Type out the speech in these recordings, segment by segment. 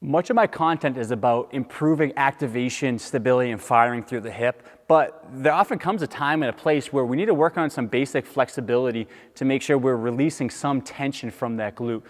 Much of my content is about improving activation, stability, and firing through the hip, but there often comes a time and a place where we need to work on some basic flexibility to make sure we're releasing some tension from that glute.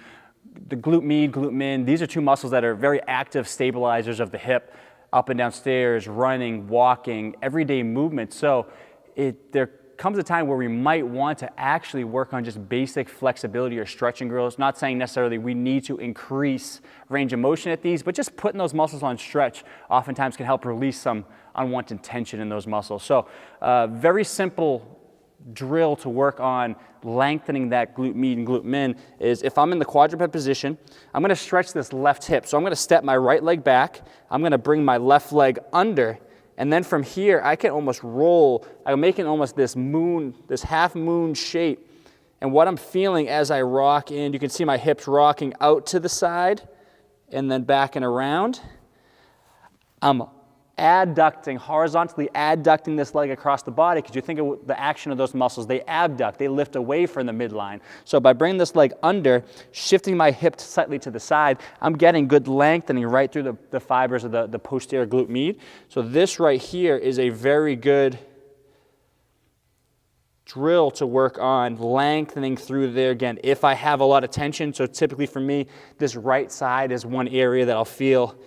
The glute med, glute min, these are two muscles that are very active stabilizers of the hip, up and down stairs, running, walking, everyday movement. So there comes a time where we might want to actually work on just basic flexibility or stretching drills. Not saying necessarily we need to increase range of motion at these, but just putting those muscles on stretch oftentimes can help release some unwanted tension in those muscles. So very simple drill to work on lengthening that glute med and glute min is if I'm in the quadruped position, I'm going to stretch this left hip. So I'm going to step my right leg back, I'm going to bring my left leg under, and then from here, I can almost roll. I'm making almost this moon, this half moon shape. And what I'm feeling as I rock in, you can see my hips rocking out to the side and then back and around. I'm adducting, horizontally adducting this leg across the body, because you think of the action of those muscles, they abduct, they lift away from the midline. So by bringing this leg under, shifting my hip slightly to the side, I'm getting good lengthening right through the fibers of the posterior glute med. So this right here is a very good drill to work on lengthening through there again if I have a lot of tension. So typically for me, this right side is one area that I'll feel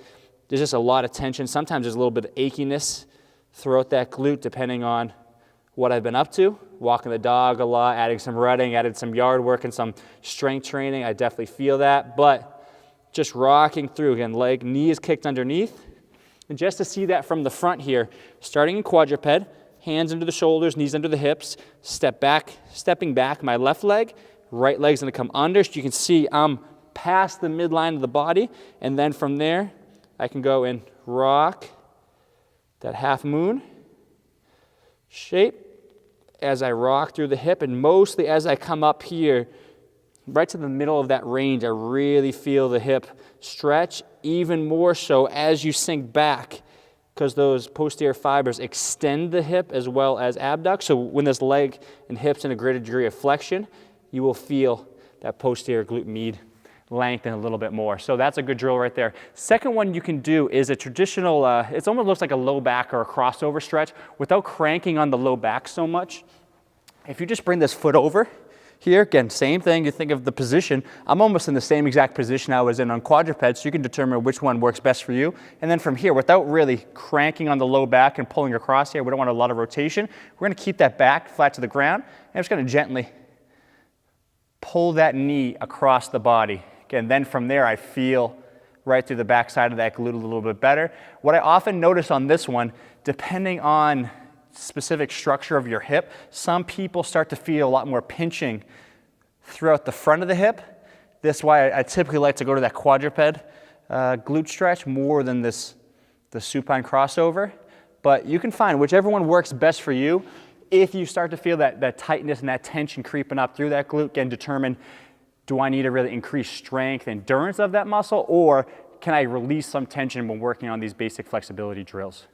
there's just a lot of tension. Sometimes there's a little bit of achiness throughout that glute depending on what I've been up to. Walking the dog a lot, adding some running, added some yard work and some strength training. I definitely feel that. But just rocking through, again, leg, knee is kicked underneath. And just to see that from the front here, starting in quadruped, hands under the shoulders, knees under the hips, stepping back, my left leg, right leg's gonna come under. So you can see I'm past the midline of the body. And then from there, I can go and rock that half moon shape as I rock through the hip, and mostly as I come up here, right to the middle of that range, I really feel the hip stretch, even more so as you sink back, because those posterior fibers extend the hip as well as abduct. So when this leg and hip's in a greater degree of flexion, you will feel that posterior glute med lengthen a little bit more. So that's a good drill right there. Second one you can do is a traditional, it almost looks like a low back or a crossover stretch without cranking on the low back so much. If you just bring this foot over here, again, same thing, you think of the position. I'm almost in the same exact position I was in on quadruped, so you can determine which one works best for you. And then from here, without really cranking on the low back and pulling across here, we don't want a lot of rotation. We're gonna keep that back flat to the ground, and I'm just gonna gently pull that knee across the body. And then from there, I feel right through the back side of that glute a little bit better. What I often notice on this one, depending on specific structure of your hip, some people start to feel a lot more pinching throughout the front of the hip. This is why I typically like to go to that quadruped glute stretch more than the supine crossover. But you can find whichever one works best for you. If you start to feel that tightness and that tension creeping up through that glute, can determine, do I need to really increase strength, endurance of that muscle, or can I release some tension when working on these basic flexibility drills?